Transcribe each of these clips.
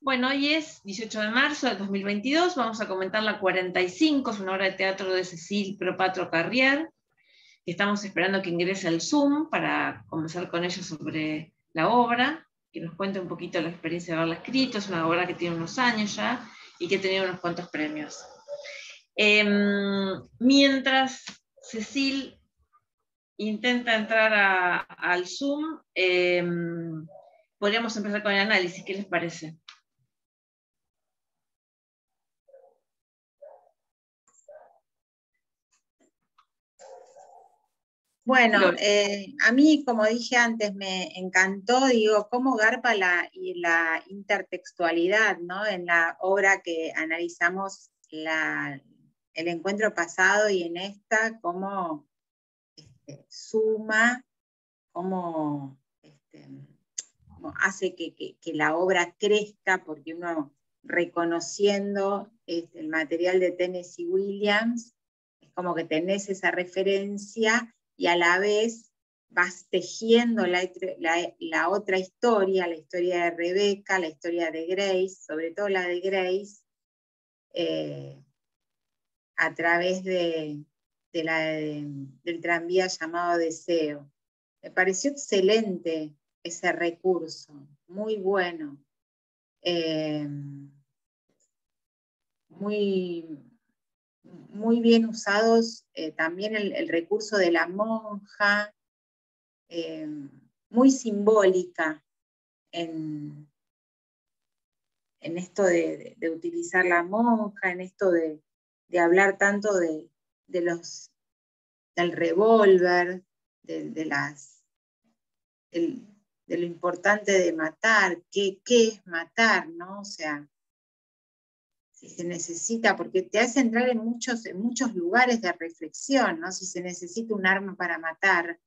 Bueno, hoy es 18 de marzo de 2022, vamos a comentar la 45, es una obra de teatro de Cécile Propatro Carrier, que estamos esperando que ingrese al Zoom para conversar con ella sobre la obra, que nos cuente un poquito la experiencia de haberla escrito. Es una obra que tiene unos años ya y que ha tenido unos cuantos premios. Mientras Cécile intenta entrar al Zoom, podríamos empezar con el análisis. ¿Qué les parece? Bueno, a mí, como dije antes, me encantó, digo, cómo garpa la intertextualidad, ¿no? En la obra que analizamos el encuentro pasado y en esta, cómo suma, cómo hace que la obra crezca, porque uno reconociendo el material de Tennessee Williams, es como que tenés esa referencia y a la vez vas tejiendo la otra historia, la historia de Rebeca, la historia de Grace, sobre todo la de Grace, a través del tranvía llamado Deseo. Me pareció excelente ese recurso, muy bueno. Muy bien usados también el recurso de la monja, muy simbólica en esto de utilizar la monja, en esto de hablar tanto del revólver, de lo importante de matar, qué es matar, ¿no? O sea, si se necesita, porque te hace entrar en muchos lugares de reflexión, ¿no? Si se necesita un arma para matar,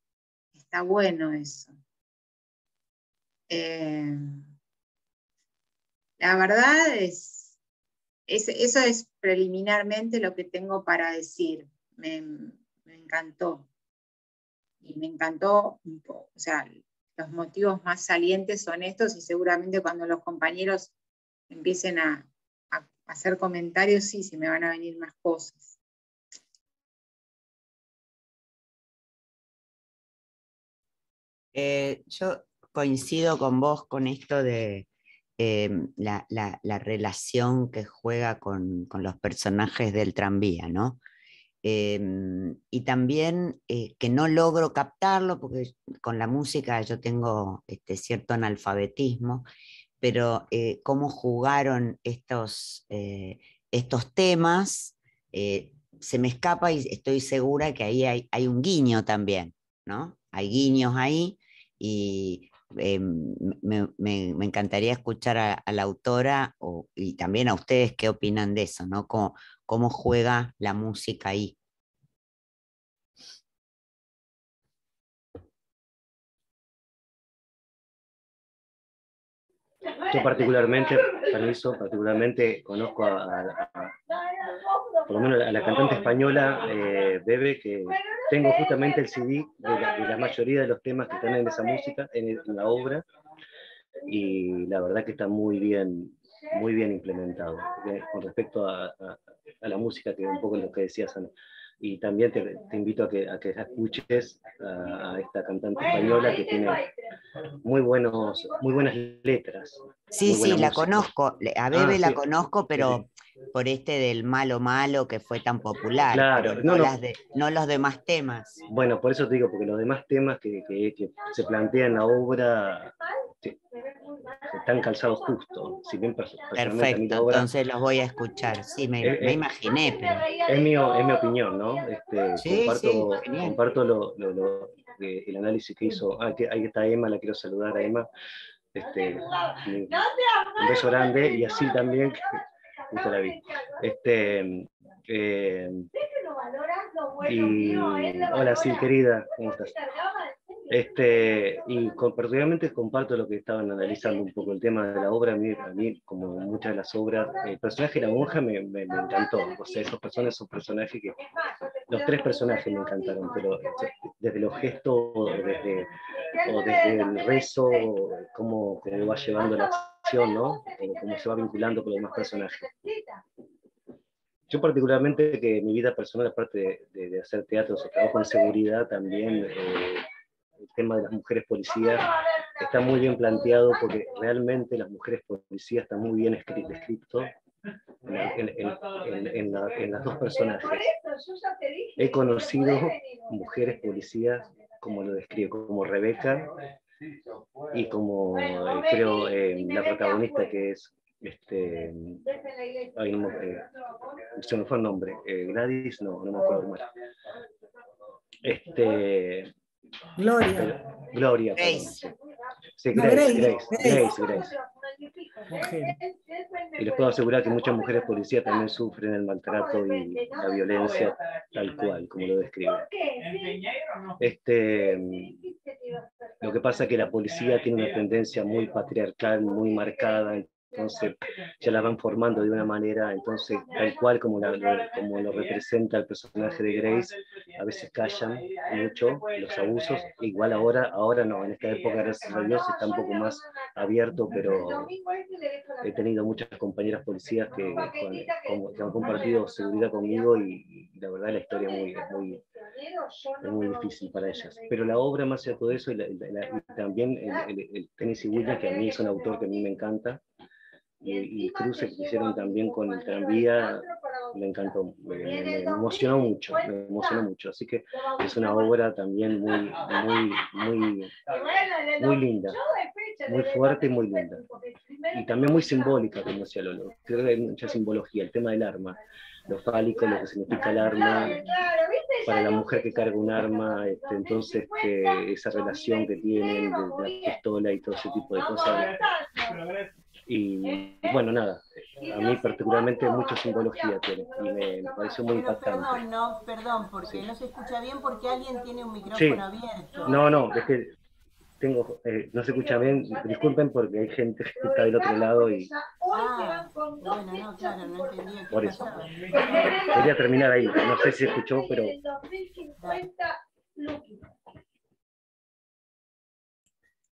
está bueno eso. La verdad eso es preliminarmente lo que tengo para decir. Me encantó. Y me encantó, o sea, los motivos más salientes son estos, y seguramente cuando los compañeros empiecen a hacer comentarios, sí, se me van a venir más cosas. Yo coincido con vos con esto de la relación que juega con los personajes del tranvía, ¿no? Y también que no logro captarlo, porque con la música yo tengo cierto analfabetismo, pero cómo jugaron estos temas, se me escapa y estoy segura que ahí hay un guiño también, ¿no? Hay guiños ahí y me encantaría escuchar a la autora y también a ustedes qué opinan de eso, ¿no? Cómo juega la música ahí. Yo particularmente conozco por lo menos a la cantante española Bebe, que tengo justamente el CD de la mayoría de los temas que están en esa música, en la obra, y la verdad que está muy bien implementado. Con respecto a la música, que un poco lo que decías, Ana. Y también te invito a que escuches a esta cantante española que tiene muy buenas letras. Sí, sí, la música. conozco. A Bebe la Sí. conozco, pero por del malo malo que fue tan popular, Claro, pero no los demás temas. Bueno, por eso te digo, porque los demás temas que se plantean en la obra están calzados justo. Si bien personalmente a mí Perfecto, la obra... entonces los voy a escuchar. Sí, me imaginé, pero... Es mi opinión, ¿no? Sí, sí, genial. Comparto el análisis que hizo. Ahí está Emma, la quiero saludar a Emma. Un beso grande, y así también, justo la vi. Y hola, sí, querida, ¿cómo estás? Y particularmente comparto lo que estaban analizando un poco el tema de la obra. A mí como muchas de las obras, el personaje de la monja me encantó. O sea, esos personajes son personajes que... Los tres personajes me encantaron, pero desde los gestos, o desde el rezo, cómo va llevando la relación, ¿no? Cómo se va vinculando con los demás personajes. Yo particularmente, que mi vida personal, aparte de hacer teatro, o trabajo en seguridad, también el tema de las mujeres policías está muy bien planteado, porque realmente las mujeres policías están muy bien descrito en las dos personajes. He conocido mujeres policías, como lo describo, como Rebeca, y como creo la protagonista, que es ay, no, se me fue el nombre, Gladys, no me acuerdo cómo era. Gloria, Grace. perdón. Sí, No, Grace. Mujer. Y les puedo asegurar que muchas mujeres policías también sufren el maltrato y la violencia tal cual, como lo describe. Lo que pasa es que la policía tiene una tendencia muy patriarcal, muy marcada, entonces ya la van formando de una manera, entonces tal cual como lo representa el personaje de Grace, a veces callan mucho los abusos, igual ahora no, en esta época gracias a Dios está un poco más abierto, pero he tenido muchas compañeras policías que han compartido seguridad conmigo, y la verdad la historia es muy difícil para ellas. Pero la obra, más allá de todo eso, y también el Tennessee Williams, que a mí es un autor que a mí me encanta, y el cruce que hicieron también con el tranvía, me encantó, me emocionó mucho, así que es una obra también muy linda, muy fuerte y muy linda, y también muy simbólica, como decía Lolo. Creo que hay mucha simbología, el tema del arma, lo fálico, lo que significa el arma para la mujer que carga un arma, entonces esa relación que tienen de la pistola y todo ese tipo de cosas. Y bueno, nada, a mí particularmente mucha simbología tiene, y me pareció muy impactante. Perdón, porque sí. No se escucha bien porque alguien tiene un micrófono sí. abierto. No, es que no se escucha bien, disculpen, porque hay gente que está del otro lado y... Bueno, no, claro, no entendía. Por eso. Quería terminar ahí, no sé si se escuchó, pero...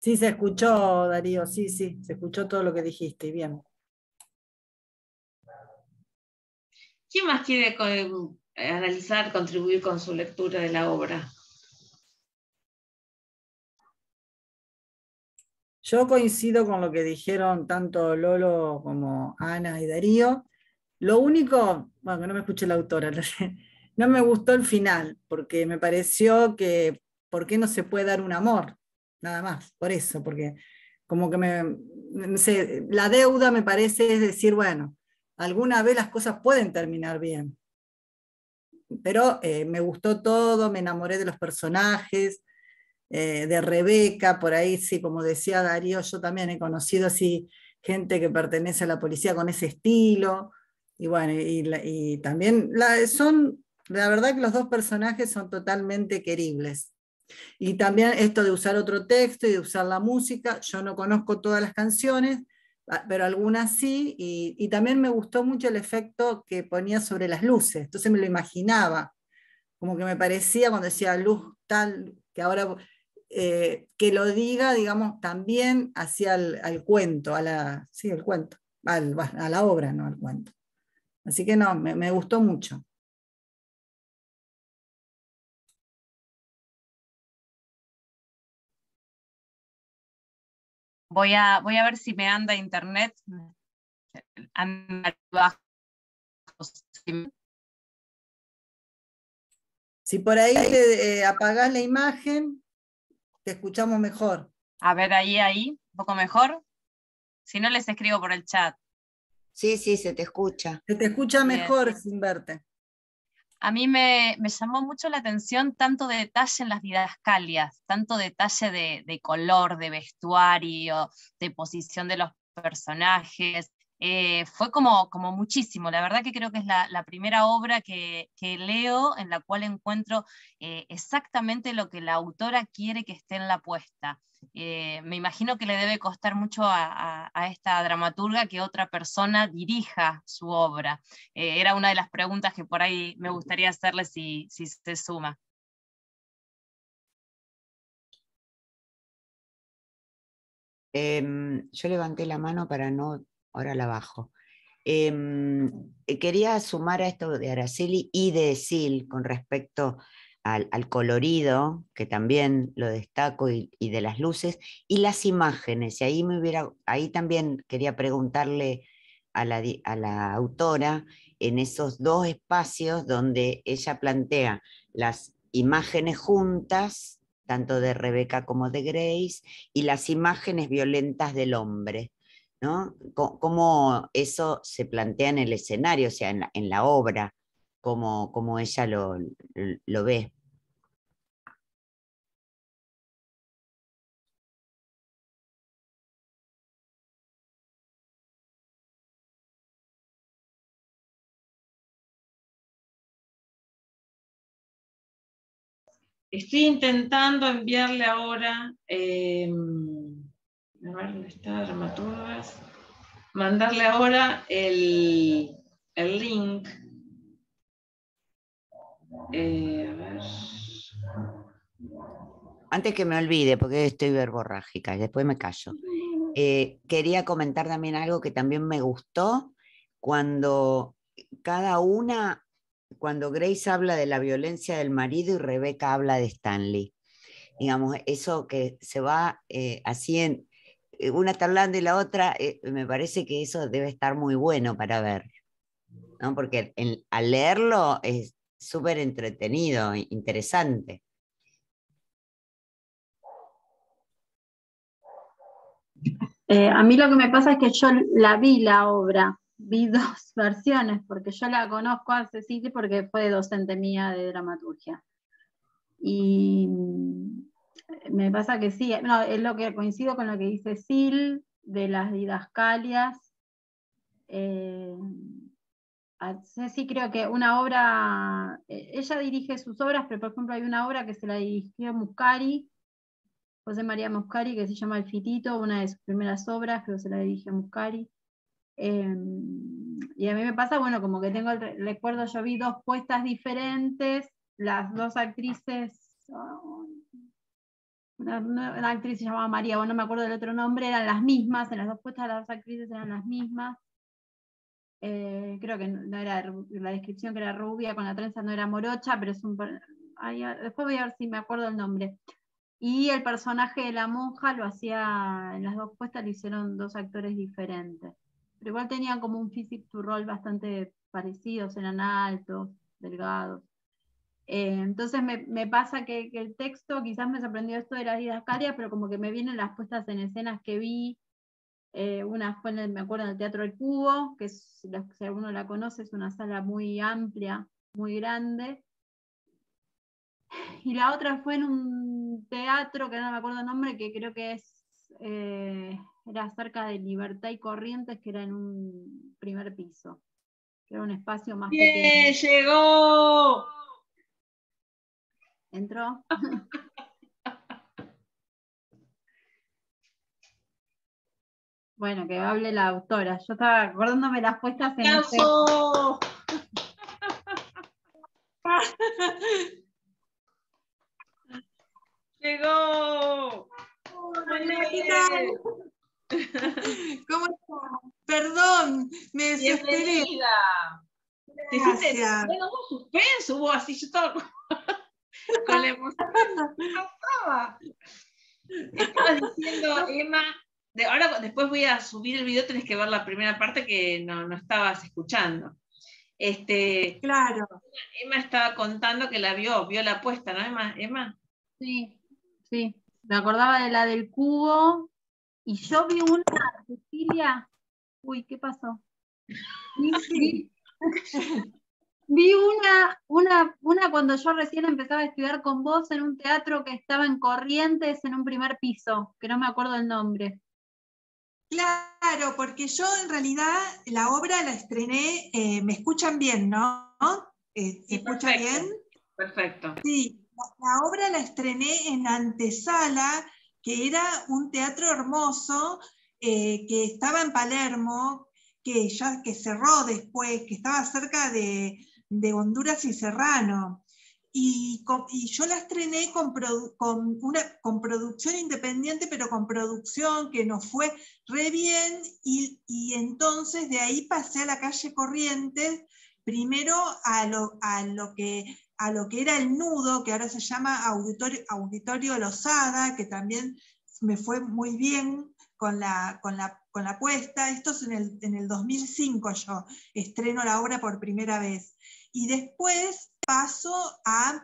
Sí, se escuchó, Darío, sí, se escuchó todo lo que dijiste, bien. ¿Quién más quiere analizar, contribuir con su lectura de la obra? Yo coincido con lo que dijeron tanto Lolo como Ana y Darío. Lo único, bueno, que no me escuché la autora, no me gustó el final, porque me pareció que, ¿por qué no se puede dar un amor? Nada más, por eso, porque como que no sé, la deuda me parece es decir, bueno, alguna vez las cosas pueden terminar bien. Pero me gustó todo, me enamoré de los personajes, de Rebeca, por ahí sí, como decía Darío, yo también he conocido así gente que pertenece a la policía con ese estilo, y bueno, y también la verdad que los dos personajes son totalmente queribles. Y también esto de usar otro texto y de usar la música, yo no conozco todas las canciones, pero algunas sí, y también me gustó mucho el efecto que ponía sobre las luces, entonces me lo imaginaba, como que me parecía cuando decía luz tal, que ahora que lo diga, digamos, también hacia al cuento, sí, el cuento, a la obra, no al cuento. Así que no, me gustó mucho. Voy a ver si me anda internet. Anda bajo. Si por ahí apagás la imagen, te escuchamos mejor. A ver, ahí, un poco mejor. Si no, les escribo por el chat. Sí, se te escucha. Se te escucha Bien. mejor sin verte. A mí me llamó mucho la atención tanto detalle en las didascalias, tanto detalle de color, de vestuario, de posición de los personajes. Fue como muchísimo. La verdad que creo que es la primera obra que leo en la cual encuentro exactamente lo que la autora quiere que esté en la puesta. Me imagino que le debe costar mucho a esta dramaturga que otra persona dirija su obra. Era una de las preguntas que por ahí me gustaría hacerle si se suma. Yo levanté la mano para no, ahora la bajo. Quería sumar a esto de Araceli y de Sil con respecto al colorido, que también lo destaco, y de las luces, y las imágenes. Y ahí también quería preguntarle a la autora, en esos dos espacios donde ella plantea las imágenes juntas, tanto de Rebeca como de Grace, y las imágenes violentas del hombre, ¿no? Cómo eso se plantea en el escenario, o sea, en la obra, cómo ella lo ve. Estoy intentando enviarle ahora, a ver dónde está Dramaturgas, mandarle ahora el link. A ver. Antes que me olvide, porque estoy verborrágica y después me callo. Quería comentar también algo que también me gustó, cuando cuando Grace habla de la violencia del marido y Rebeca habla de Stanley. Digamos, eso que se va así en una está hablando y la otra, me parece que eso debe estar muy bueno para ver, ¿no? Porque al leerlo es súper entretenido, interesante. A mí lo que me pasa es que yo la vi la obra, vi dos versiones, porque yo la conozco a Cecilia porque fue docente mía de dramaturgia. Y me pasa que sí, no, es lo que coincido con lo que dice Sil, de las didascalias. Sí, creo que una obra, ella dirige sus obras, pero por ejemplo hay una obra que se la dirigió Muscari, José María Muscari, que se llama El Fitito, una de sus primeras obras, creo que se la dirigió Muscari. Y a mí me pasa, bueno, como que tengo el recuerdo, yo vi dos puestas diferentes, las dos actrices, una actriz se llamaba María, bueno, no me acuerdo del otro nombre, eran las mismas, en las dos puestas las dos actrices eran las mismas. Creo que no era la descripción, que era rubia con la trenza, no era morocha, pero es un... después voy a ver si me acuerdo el nombre. Y el personaje de la monja lo hacía, en las dos puestas lo hicieron dos actores diferentes. Pero igual tenían como un physique to role bastante parecidos, eran altos, delgados. Entonces me pasa que el texto, quizás me sorprendió esto de las didascalias, pero como que me vienen las puestas en escenas que vi. Una fue, me acuerdo, en el Teatro del Cubo, que es, si alguno la conoce, es una sala muy amplia, muy grande. Y la otra fue en un teatro, que no me acuerdo el nombre, que creo que era cerca de Libertad y Corrientes, que era en un primer piso. Que era un espacio más ¡Bien, pequeño. llegó! ¿Entró? Bueno, que hable la autora. Yo estaba acordándome las puestas en ¡Aplauso! ¡Llegó! Hola, ¿qué tal? ¿Cómo estás? Perdón, me desesperé. Bienvenida. Gracias. Bueno, hubo suspenso, hubo así, yo estaba con la emoción. Estabas diciendo, Emma, ahora después voy a subir el video, tenés que ver la primera parte que no estabas escuchando. Claro. Emma estaba contando que la vio la puesta, ¿no, Emma? Sí, sí. Me acordaba de la del cubo, y yo vi una, Cecilia. Uy, ¿qué pasó? Vi una cuando yo recién empezaba a estudiar con vos en un teatro que estaba en Corrientes, en un primer piso, que no me acuerdo el nombre. Claro, porque yo en realidad la obra la estrené, me escuchan bien, ¿no? ¿Se escucha bien? Perfecto. Sí, la obra la estrené en Antesala, que era un teatro hermoso, que estaba en Palermo, que cerró después, que estaba cerca de Honduras y Serrano. y yo la estrené con producción independiente, pero con producción que nos fue re bien, y entonces de ahí pasé a la calle Corrientes, primero a lo que era el Nudo, que ahora se llama Auditorio Losada, que también me fue muy bien con la puesta. Esto es en el 2005 yo estreno la obra por primera vez. Y después paso a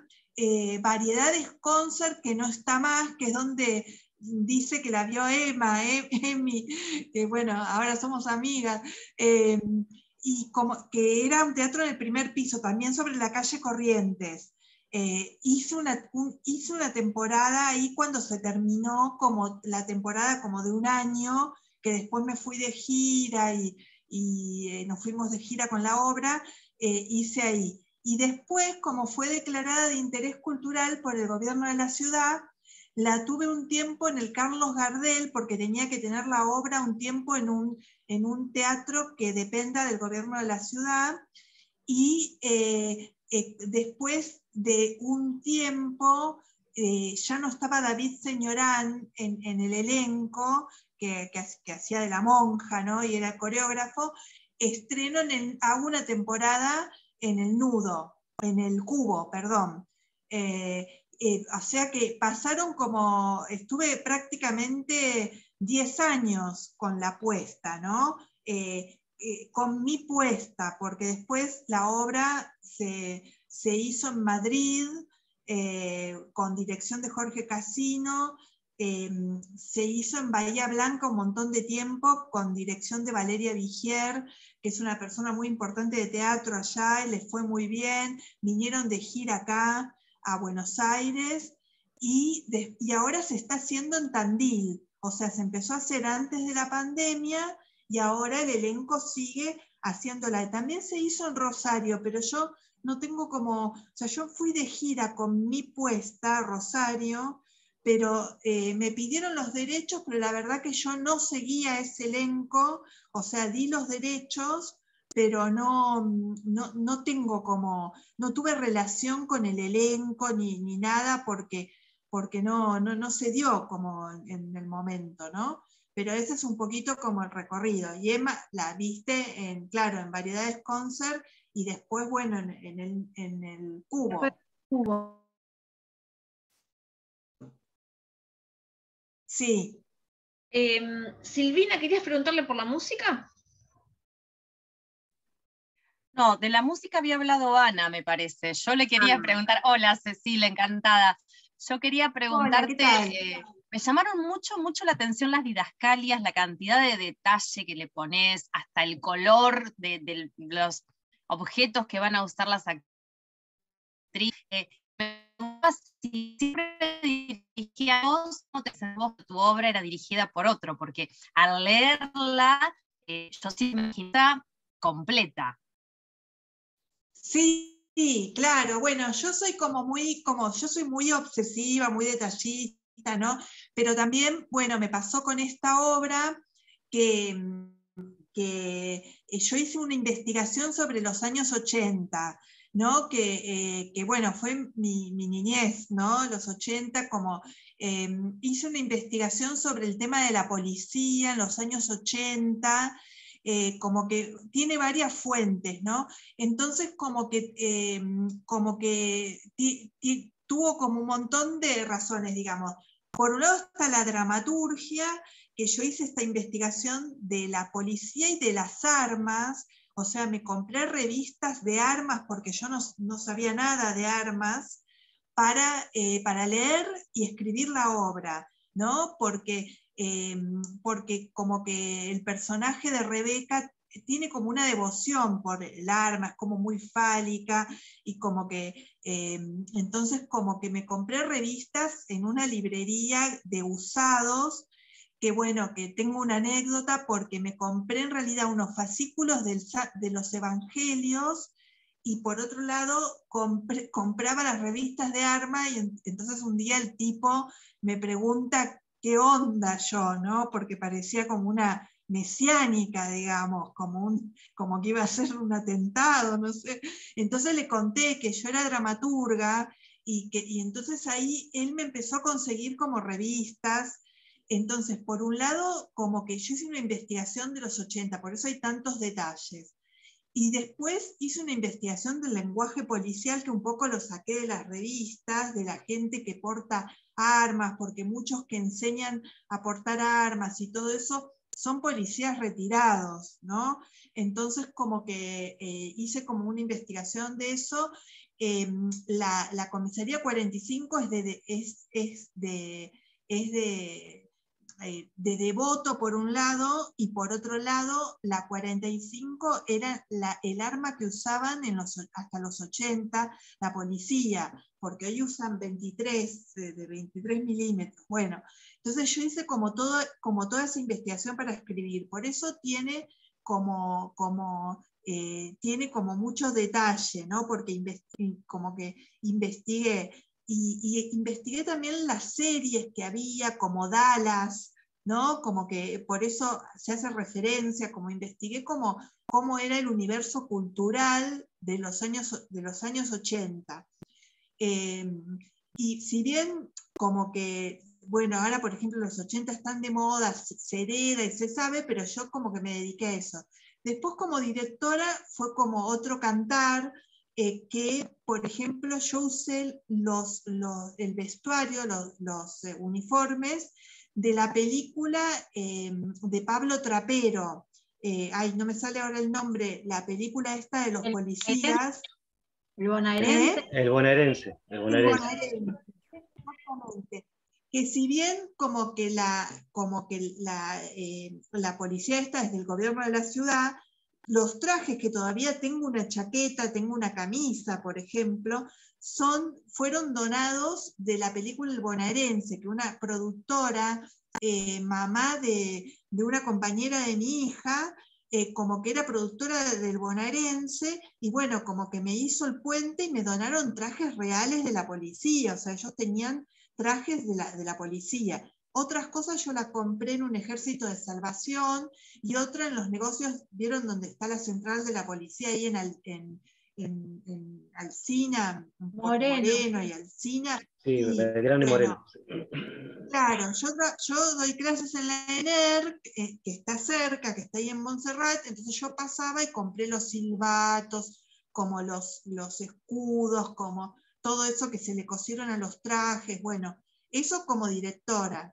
Variedades Concert, que no está más, que es donde dice que la vio Emi, que bueno, ahora somos amigas, y como que era un teatro en el primer piso, también sobre la calle Corrientes. Hice una temporada ahí cuando se terminó como la temporada como de un año, que después me fui de gira y nos fuimos de gira con la obra, hice ahí. Y después, como fue declarada de interés cultural por el gobierno de la ciudad, la tuve un tiempo en el Carlos Gardel, porque tenía que tener la obra un tiempo en un teatro que dependa del gobierno de la ciudad, y después de un tiempo ya no estaba David Señorán en el elenco, que hacía de la monja, ¿no? Y era coreógrafo. Estreno hago una temporada en el Nudo, en el Cubo, perdón. O sea que pasaron estuve prácticamente 10 años con la puesta, ¿no? Con mi puesta, porque después la obra se hizo en Madrid, con dirección de Jorge Casino, se hizo en Bahía Blanca un montón de tiempo, con dirección de Valeria Vigier, que es una persona muy importante de teatro allá, y les fue muy bien, vinieron de gira acá a Buenos Aires, y ahora se está haciendo en Tandil, o sea, se empezó a hacer antes de la pandemia, y ahora el elenco sigue haciéndola. También se hizo en Rosario, pero yo no tengo o sea, yo fui de gira con mi puesta a Rosario, pero me pidieron los derechos, pero la verdad que yo no seguía ese elenco, o sea, di los derechos, pero no tengo no tuve relación con el elenco ni nada, porque no se dio como en el momento, ¿no? Pero ese es un poquito como el recorrido. Y Emma la viste claro, en Variedades Concert, y después, bueno, en el Cubo. Sí. Silvina, ¿querías preguntarle por la música? No, de la música había hablado Ana, me parece. Yo le quería preguntar, hola Cecilia, encantada. Yo quería preguntarte, hola, ¿qué tal? Me llamaron mucho la atención las didascalias, la cantidad de detalle que le pones, hasta el color de los objetos que van a usar las actrices. Me preguntaba si siempre dirigía vos, o tu obra era dirigida por otro, porque al leerla, yo sí me imaginaba completa. Sí, claro, bueno, yo soy yo soy muy obsesiva, muy detallista, ¿no? Pero también, bueno, me pasó con esta obra que yo hice una investigación sobre los años 80, ¿no? Que bueno, fue mi niñez, ¿no? Los 80, hice una investigación sobre el tema de la policía en los años 80, como que tiene varias fuentes, ¿no? Entonces como que tuvo como un montón de razones, digamos. Por un lado está la dramaturgia, que yo hice esta investigación de la policía y de las armas, o sea, me compré revistas de armas porque yo no sabía nada de armas, para leer y escribir la obra, ¿no? Porque como que el personaje de Rebeca tiene como una devoción por el arma, es como muy fálica, y como que, entonces como que me compré revistas en una librería de usados, que bueno, que tengo una anécdota, porque me compré en realidad unos fascículos de los evangelios, y por otro lado compraba las revistas de arma, y entonces un día el tipo me pregunta qué onda yo, ¿no? Porque parecía como una mesiánica, digamos, como que iba a ser un atentado, no sé. Entonces le conté que yo era dramaturga y entonces ahí él me empezó a conseguir como revistas. Entonces, por un lado, como que yo hice una investigación de los 80, por eso hay tantos detalles. Y después hice una investigación del lenguaje policial que un poco lo saqué de las revistas, de la gente que porta armas, porque muchos que enseñan a portar armas y todo eso son policías retirados, ¿no? Entonces como que hice como una investigación de eso. La comisaría 45 es de Devoto por un lado, y por otro lado la 45 era el arma que usaban hasta los 80 la policía, porque hoy usan 23, de 23 milímetros. Bueno, entonces yo hice como toda esa investigación para escribir, por eso tiene tiene como mucho detalle, ¿no? Porque como que investigué. Y investigué también las series que había, como Dallas, ¿no? Como que por eso se hace referencia, como investigué cómo era el universo cultural de los años 80. Y si bien como que, bueno, ahora por ejemplo los 80 están de moda, se hereda y se sabe, pero yo como que me dediqué a eso. Después como directora fue como otro cantar, que, por ejemplo, yo usé el vestuario, los uniformes de la película de Pablo Trapero. No me sale ahora el nombre, la película esta de los policías. El bonaerense. El bonaerense. Exactamente. Que si bien como que la policía esta es del gobierno de la ciudad, los trajes, que todavía tengo una chaqueta, tengo una camisa, por ejemplo, fueron donados de la película El Bonaerense, que una productora, mamá de una compañera de mi hija, como que era productora del Bonaerense, y bueno, como que me hizo el puente y me donaron trajes reales de la policía, o sea, ellos tenían trajes de la policía. Otras cosas yo las compré en un ejército de salvación, y otra en los negocios. ¿Vieron dónde está la central de la policía? Ahí en Alsina, Moreno y Alsina. Sí, Belgrano y Moreno. Claro, yo doy clases en la ENER, que está cerca, que está ahí en Montserrat, entonces yo pasaba y compré los silbatos, como los escudos, como todo eso que se le cosieron a los trajes, bueno, eso como directora.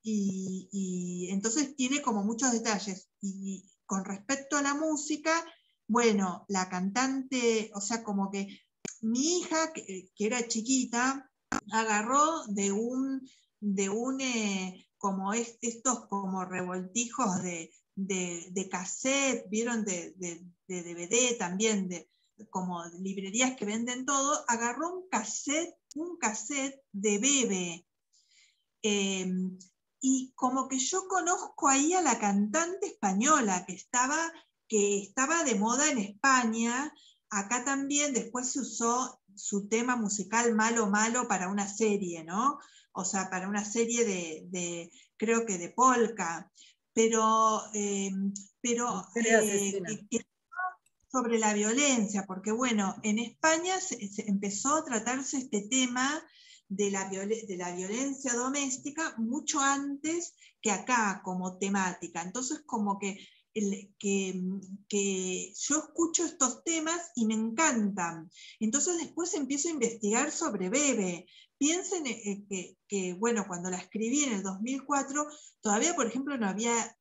Y entonces tiene como muchos detalles. Y con respecto a la música, bueno, la cantante, o sea, como que mi hija, que era chiquita, agarró como estos como revoltijos de cassette, vieron, de DVD también, como librerías que venden todo, agarró un cassette de Bebe. Y como que yo conozco ahí a la cantante española que estaba de moda en España. Acá también después se usó su tema musical Malo Malo para una serie, ¿no? O sea, para una serie creo que de polka, pero sobre la violencia, porque bueno, en España se empezó a tratarse este tema de la violencia doméstica mucho antes que acá como temática. Entonces como que yo escucho estos temas y me encantan. Entonces después empiezo a investigar sobre Bebe. Piensen que, bueno, cuando la escribí en el 2004, todavía, por ejemplo, no había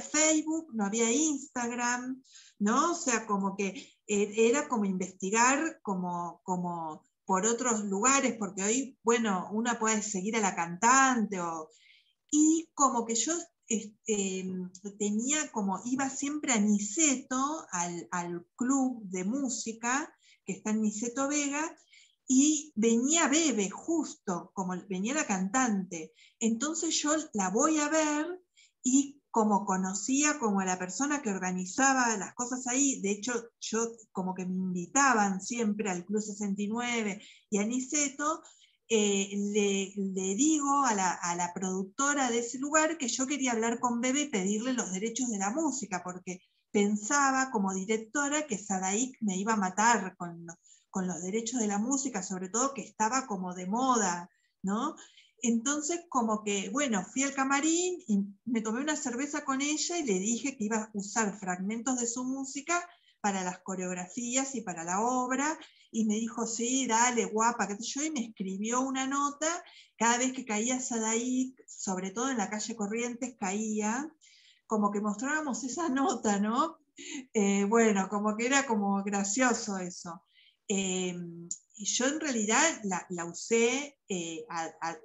Facebook, no había Instagram, ¿no? O sea, como que era como investigar como por otros lugares, porque hoy, bueno, uno puede seguir a la cantante, y como que yo iba siempre a Niceto, al club de música, que está en Niceto Vega, y venía Bebe, justo, como venía la cantante. Entonces yo la voy a ver, y como conocía como a la persona que organizaba las cosas ahí, de hecho yo como que me invitaban siempre al Club 69 y a Niceto, le digo a la productora de ese lugar que yo quería hablar con Bebe y pedirle los derechos de la música, porque pensaba como directora que Sadaic me iba a matar con los derechos de la música, sobre todo que estaba como de moda, ¿no? Entonces, como que, bueno, fui al camarín y me tomé una cerveza con ella y le dije que iba a usar fragmentos de su música para las coreografías y para la obra, y me dijo, sí, dale, guapa, qué sé yo, y me escribió una nota. Cada vez que caía Sadaic, sobre todo en la calle Corrientes, caía, como que mostrábamos esa nota, ¿no? Bueno, como que era como gracioso eso. Y yo en realidad la usé,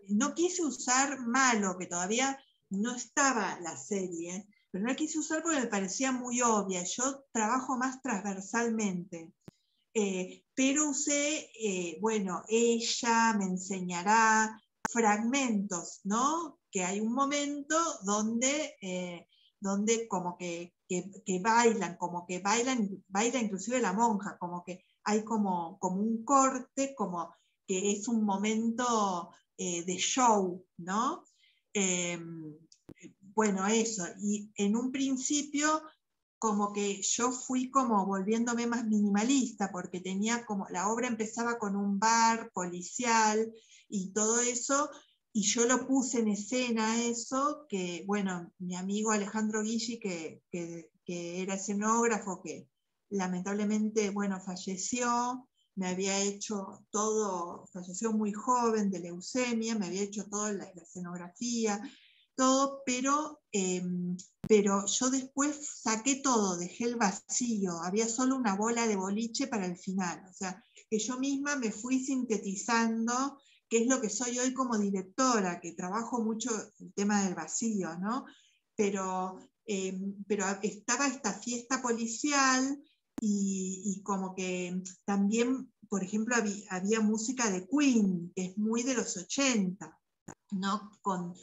no quise usar Malo, que todavía no estaba la serie, pero no la quise usar porque me parecía muy obvia. Yo trabajo más transversalmente. Pero usé, bueno, ella me enseñará fragmentos, ¿no? Que hay un momento donde como que bailan, como que baila inclusive la monja, como que hay como un corte, como que es un momento de show, ¿no? Bueno, eso, y en un principio como que yo fui como volviéndome más minimalista, porque tenía como, la obra empezaba con un bar policial y todo eso, y yo lo puse en escena eso, que bueno, mi amigo Alejandro Guilli, que era escenógrafo, que lamentablemente, bueno, falleció, me había hecho todo, falleció muy joven de leucemia, me había hecho toda la escenografía, todo, pero yo después saqué todo, dejé el vacío, había solo una bola de boliche para el final, o sea, que yo misma me fui sintetizando qué es lo que soy hoy como directora, que trabajo mucho el tema del vacío, ¿no? Pero estaba esta fiesta policial y como que también, por ejemplo, había música de Queen, que es muy de los 80, ¿no? Con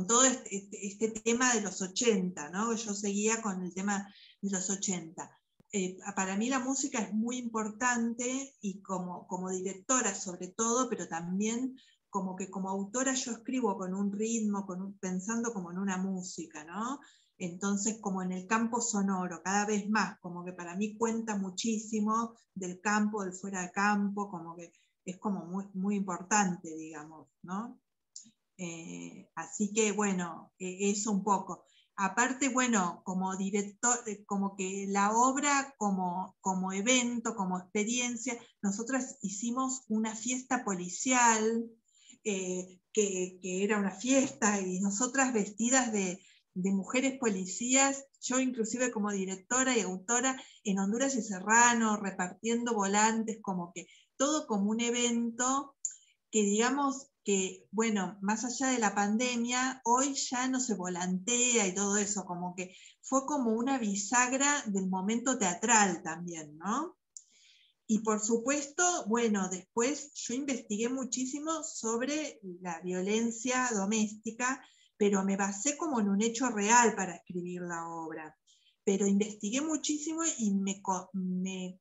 todo este tema de los 80, ¿no? Yo seguía con el tema de los 80. Para mí la música es muy importante y como directora sobre todo, pero también como que como autora yo escribo con un ritmo, pensando como en una música, ¿no? Entonces como en el campo sonoro, cada vez más, como que para mí cuenta muchísimo del campo, del fuera de campo, como que es como muy, muy importante, digamos, ¿no? Así que bueno, eso un poco. Aparte, bueno, como director, como que la obra como evento, como experiencia, nosotras hicimos una fiesta policial, que era una fiesta, y nosotras vestidas de mujeres policías, yo inclusive como directora y autora, en Honduras y Serrano, repartiendo volantes, como que todo como un evento que digamos que, bueno, más allá de la pandemia, hoy ya no se volantea y todo eso, como que fue como una bisagra del momento teatral también, ¿no? Y por supuesto, bueno, después yo investigué muchísimo sobre la violencia doméstica, pero me basé como en un hecho real para escribir la obra. Pero investigué muchísimo y me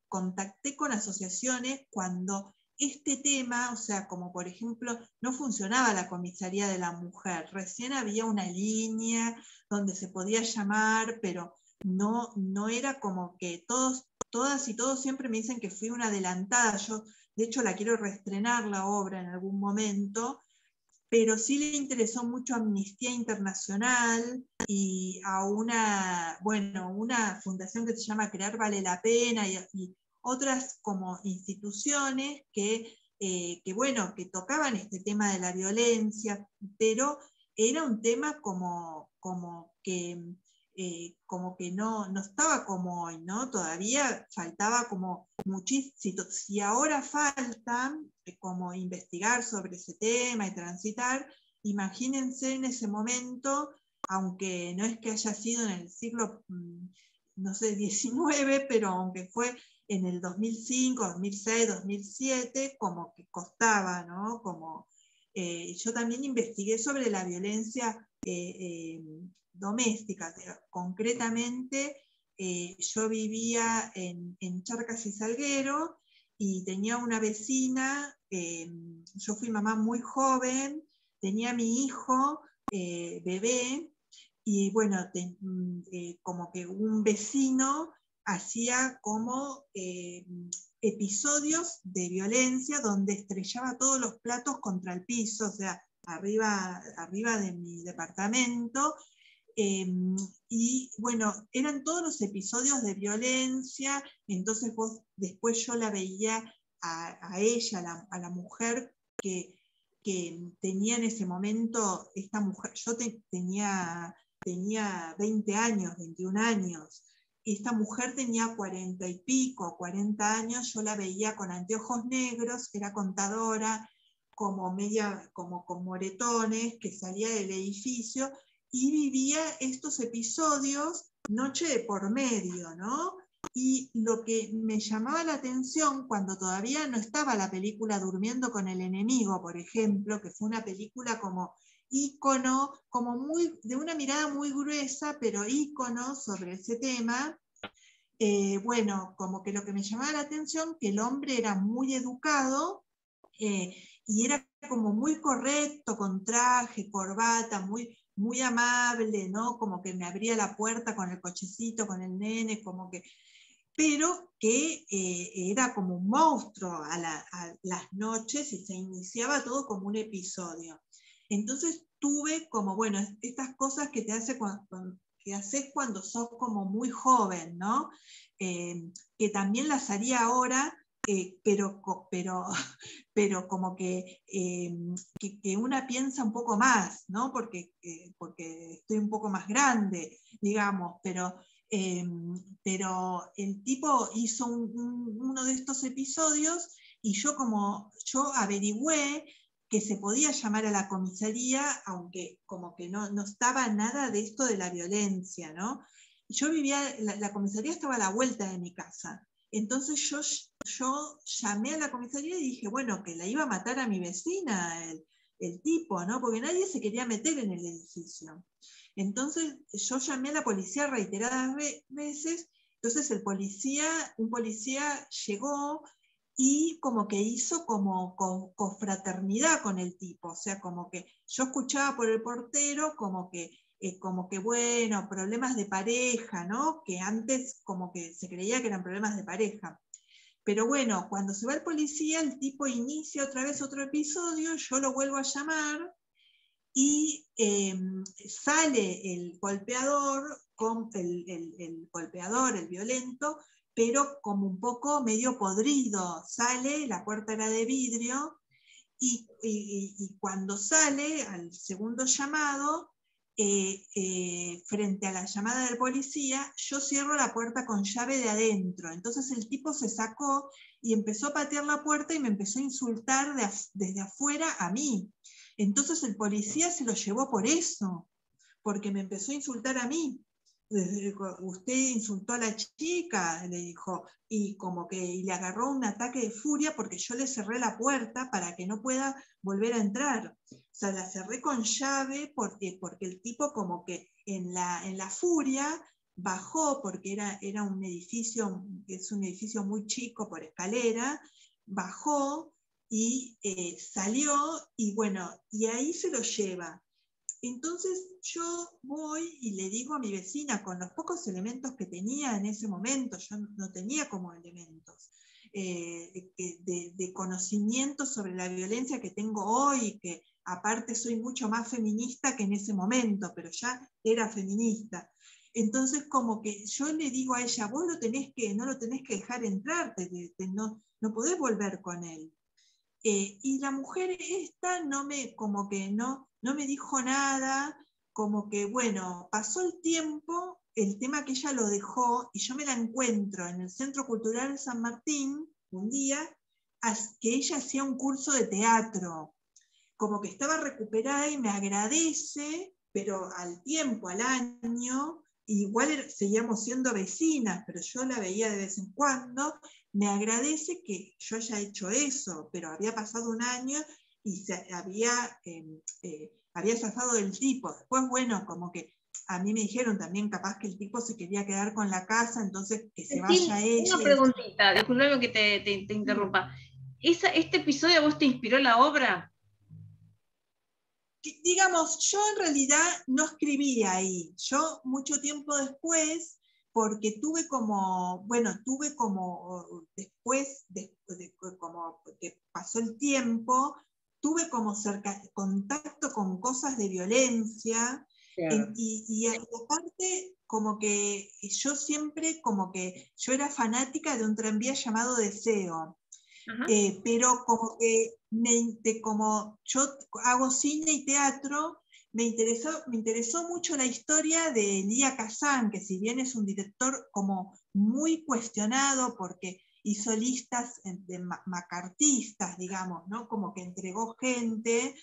contacté con asociaciones cuando este tema, o sea, como por ejemplo, no funcionaba la comisaría de la mujer, recién había una línea donde se podía llamar, pero no era como que todas y todos siempre me dicen que fui una adelantada. Yo, de hecho, la quiero reestrenar la obra en algún momento, pero sí le interesó mucho Amnistía Internacional y a una fundación que se llama Crear Vale la Pena y otras como instituciones que tocaban este tema de la violencia, pero era un tema como que no estaba como hoy, ¿no? Todavía faltaba como muchísimo. Si ahora falta como investigar sobre ese tema y transitar, imagínense en ese momento, aunque no es que haya sido en el siglo, no sé, 19, pero aunque fue en el 2005, 2006, 2007, como que costaba, ¿no? Yo también investigué sobre la violencia doméstica. Concretamente, yo vivía en Charcas y Salguero y tenía una vecina, yo fui mamá muy joven, tenía mi hijo, bebé, y bueno, como que un vecino hacía como episodios de violencia donde estrellaba todos los platos contra el piso, o sea, arriba de mi departamento. Y bueno, eran todos los episodios de violencia, entonces después yo la veía a ella, a la mujer que tenía en ese momento, esta mujer, yo tenía 20 años, 21 años, y esta mujer tenía 40 y pico, 40 años, yo la veía con anteojos negros, era contadora, como con moretones, que salía del edificio, y vivía estos episodios noche de por medio, ¿no? Y lo que me llamaba la atención cuando todavía no estaba la película Durmiendo con el enemigo, por ejemplo, que fue una película como ícono, como de una mirada muy gruesa, pero ícono sobre ese tema, bueno, como que lo que me llamaba la atención, que el hombre era muy educado, y era como muy correcto, con traje, corbata, muy amable, ¿no? Como que me abría la puerta con el cochecito, con el nene, como que, pero que era como un monstruo a las noches y se iniciaba todo como un episodio. Entonces tuve como, bueno, estas cosas que te hace que haces cuando sos como muy joven, ¿no? Que también las haría ahora, pero como que una piensa un poco más, ¿no? Porque estoy un poco más grande, digamos, pero el tipo hizo uno de estos episodios y yo averigüé que se podía llamar a la comisaría, aunque como que no estaba nada de esto de la violencia, ¿no? Yo vivía, la comisaría estaba a la vuelta de mi casa. Entonces yo llamé a la comisaría y dije, bueno, que la iba a matar a mi vecina, el tipo, ¿no? Porque nadie se quería meter en el edificio. Entonces yo llamé a la policía reiteradas veces, entonces un policía llegó y como que hizo como confraternidad con el tipo, o sea, como que yo escuchaba por el portero como que bueno, problemas de pareja, ¿no? Que antes como que se creía que eran problemas de pareja. Pero bueno, cuando se va el policía, el tipo inicia otra vez otro episodio, yo lo vuelvo a llamar y sale el golpeador, el violento, pero como un poco medio podrido. Sale, la puerta era de vidrio, y cuando sale al segundo llamado, frente a la llamada del policía, yo cierro la puerta con llave de adentro. Entonces el tipo se sacó y empezó a patear la puerta y me empezó a insultar desde afuera a mí. Entonces el policía se lo llevó por eso, porque me empezó a insultar a mí. Usted insultó a la chica, le dijo, y como que le agarró un ataque de furia porque yo le cerré la puerta para que no pueda volver a entrar. O sea, la cerré con llave porque el tipo como que en la furia bajó, porque era un edificio, es un edificio muy chico por escalera, bajó y salió, y bueno, y ahí se lo lleva. Entonces yo voy y le digo a mi vecina, con los pocos elementos que tenía en ese momento, yo no tenía como elementos de conocimiento sobre la violencia que tengo hoy, que aparte soy mucho más feminista que en ese momento, pero ya era feminista. Entonces como que yo le digo a ella, vos no lo tenés que dejar entrar, no podés volver con él. Y la mujer esta no me dijo nada, como que bueno, pasó el tiempo, el tema que ella lo dejó, y yo me la encuentro en el Centro Cultural San Martín, un día, que ella hacía un curso de teatro, como que estaba recuperada y me agradece, pero al tiempo, al año, igual seguíamos siendo vecinas, pero yo la veía de vez en cuando, me agradece que yo haya hecho eso, pero había pasado un año y había zafado del tipo. Después, bueno, como que a mí me dijeron también capaz que el tipo se quería quedar con la casa, entonces que se vaya ella. Una preguntita, disculpame que te interrumpa. ¿Este episodio a vos te inspiró la obra? Digamos, yo en realidad no escribí ahí. Yo mucho tiempo después, porque después como que pasó el tiempo, tuve como contacto con cosas de violencia. Claro. Y aparte, como que yo siempre, como que yo era fanática de un tranvía llamado Deseo. Pero como que como yo hago cine y teatro, me interesó mucho la historia de Elia Kazan, que si bien es un director como muy cuestionado porque hizo listas de macartistas, digamos, ¿no? Como que entregó gente,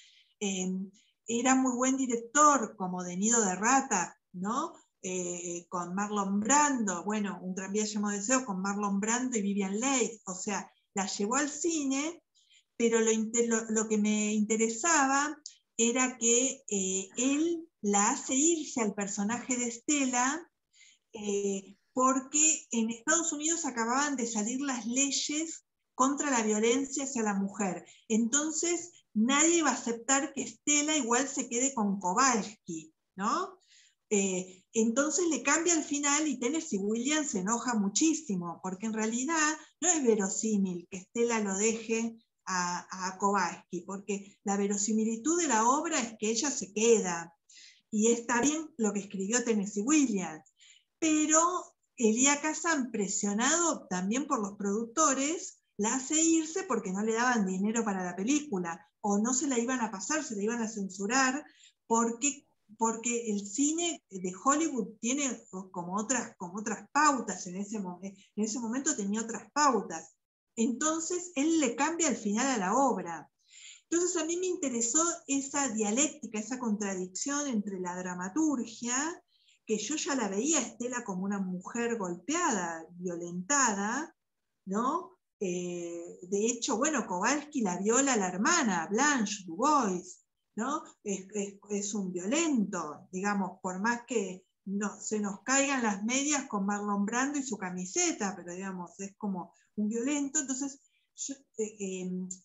era muy buen director, como de Nido de Rata, ¿no? Con Marlon Brando, bueno, un tranvía llamado Deseo con Marlon Brando y Vivian Leigh, o sea, la llevó al cine, pero lo que me interesaba era que él la hace irse al personaje de Estela, porque en Estados Unidos acababan de salir las leyes contra la violencia hacia la mujer. Entonces, nadie iba a aceptar que Estela igual se quede con Kowalski, ¿no? Entonces le cambia al final y Tennessee Williams se enoja muchísimo, porque en realidad no es verosímil que Estela lo deje a Kowalski, porque la verosimilitud de la obra es que ella se queda, y está bien lo que escribió Tennessee Williams, pero Elia Kazan, presionado también por los productores, la hace irse porque no le daban dinero para la película, o no se la iban a pasar, se la iban a censurar, porque el cine de Hollywood tiene como otras pautas, en ese momento tenía otras pautas. Entonces él le cambia el final a la obra. Entonces a mí me interesó esa dialéctica, esa contradicción entre la dramaturgia, que yo ya la veía a Estela como una mujer golpeada, violentada, ¿no? De hecho, bueno, Kowalski la viola a la hermana, Blanche Dubois, ¿no? Es un violento, digamos, por más que se nos caigan las medias con Marlon Brando y su camiseta, pero digamos, es como un violento. Entonces,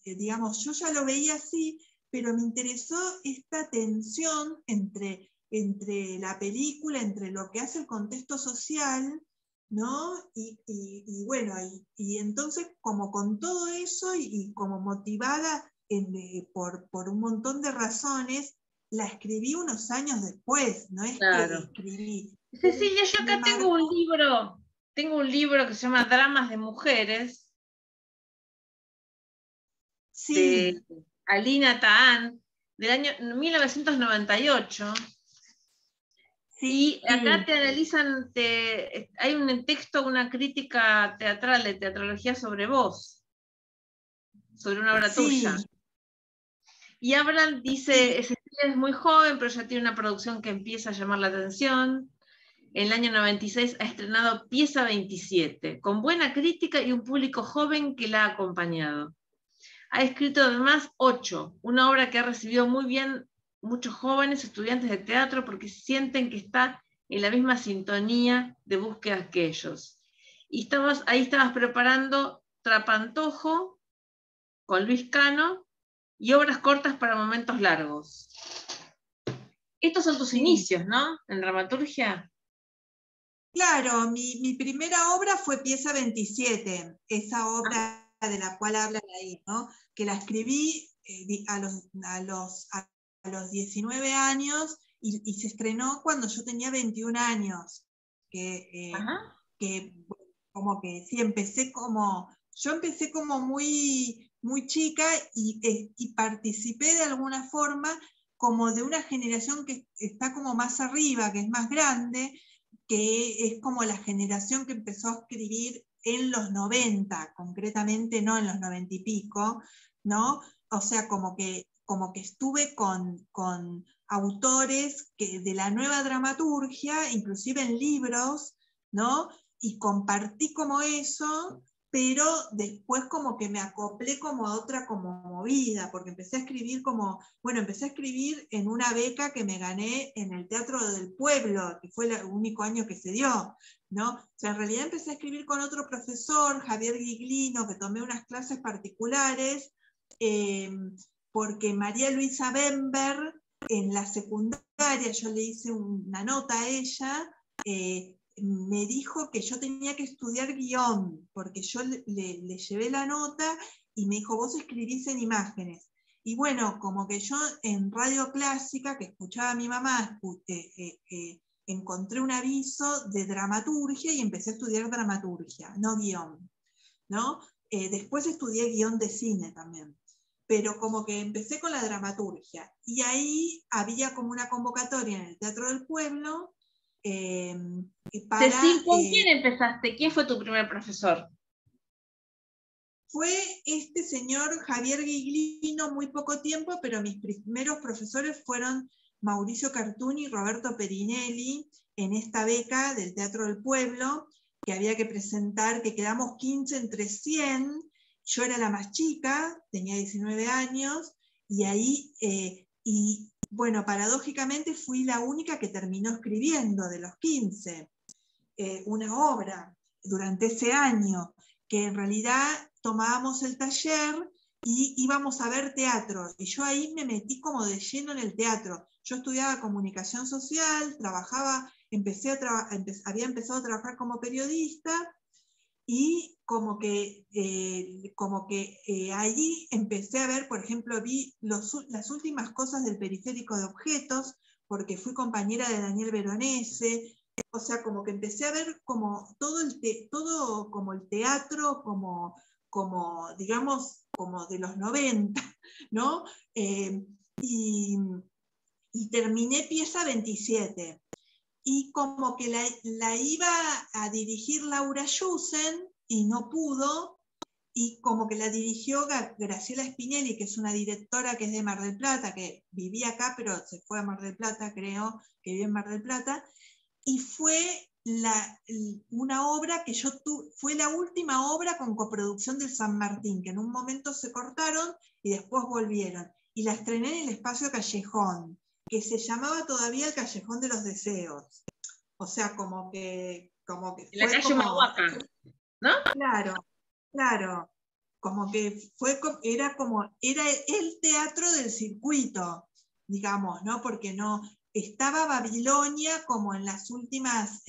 digamos, yo ya lo veía así, pero me interesó esta tensión entre la película, entre lo que hace el contexto social, ¿no? Y bueno, y entonces como con todo eso y como motivada por un montón de razones, la escribí unos años después, no es claro. Que escribí. Cecilia, yo acá tengo un libro que se llama Dramas de Mujeres, sí, de Alina Tahan, del año 1998. Sí, y acá te analizan, hay un texto, una crítica teatral de teatrología sobre vos, sobre una obra tuya. Y Abraham dice, Cecilia es muy joven, pero ya tiene una producción que empieza a llamar la atención. En el año 96 ha estrenado Pieza 27, con buena crítica y un público joven que la ha acompañado. Ha escrito además 8, una obra que ha recibido muy bien muchos jóvenes estudiantes de teatro porque sienten que está en la misma sintonía de búsqueda que ellos. Y ahí estabas preparando Trapantojo con Luis Cano y obras cortas para momentos largos. Estos son tus inicios, ¿no? En dramaturgia. Claro, mi primera obra fue Pieza 27, esa obra de la cual hablan ahí, ¿no? Que la escribí a los 19 años y se estrenó cuando yo tenía 21 años. Que como que sí, yo empecé como muy, muy chica y participé de alguna forma como de una generación que está como más arriba, que es más grande, que es como la generación que empezó a escribir en los 90, concretamente no en los 90 y pico, ¿no? O sea, como que estuve con autores de la nueva dramaturgia, inclusive en libros, ¿no? Y compartí como eso, pero después como que me acoplé como a otra como movida, porque empecé a escribir empecé a escribir en una beca que me gané en el Teatro del Pueblo, que fue el único año que se dio, ¿no? O sea, en realidad empecé a escribir con otro profesor, Javier Giglino, que tomé unas clases particulares, porque María Luisa Bember, en la secundaria, yo le hice una nota a ella, me dijo que yo tenía que estudiar guión, porque yo le llevé la nota y me dijo, vos escribís en imágenes. Y bueno, como que yo en Radio Clásica, que escuchaba a mi mamá, encontré un aviso de dramaturgia y empecé a estudiar dramaturgia, no guión, ¿no? Después estudié guión de cine también, pero como que empecé con la dramaturgia. Y ahí había como una convocatoria en el Teatro del Pueblo, Cecil, ¿con quién empezaste? ¿Quién fue tu primer profesor? Fue este señor Javier Giglino, muy poco tiempo, pero mis primeros profesores fueron Mauricio Cartuni y Roberto Perinelli, en esta beca del Teatro del Pueblo, que había que presentar, que quedamos 15 entre 100, yo era la más chica, tenía 19 años, y ahí, bueno, paradójicamente fui la única que terminó escribiendo de los 15, una obra durante ese año, que en realidad tomábamos el taller y íbamos a ver teatro, y yo ahí me metí como de lleno en el teatro. Yo estudiaba comunicación social, trabajaba, había empezado a trabajar como periodista, y como que allí empecé a ver, por ejemplo, vi las últimas cosas del Periférico de Objetos, porque fui compañera de Daniel Veronese, o sea, como que empecé a ver como todo como el teatro, como digamos, como de los 90, ¿no? Y terminé pieza 27. Y como que la iba a dirigir Laura Yusen y no pudo, y como que la dirigió Graciela Spinelli, que es una directora que es de Mar del Plata, que vivía acá, pero se fue a Mar del Plata, creo, que vive en Mar del Plata, y fue una obra que fue la última obra con coproducción del San Martín, que en un momento se cortaron y después volvieron, y la estrené en el Espacio Callejón, que se llamaba todavía el Callejón de los Deseos. O sea, como que fue la calle Mahuaca, ¿no? Claro. Como que era el teatro del circuito, digamos, ¿no? Porque no estaba Babilonia como en las últimas,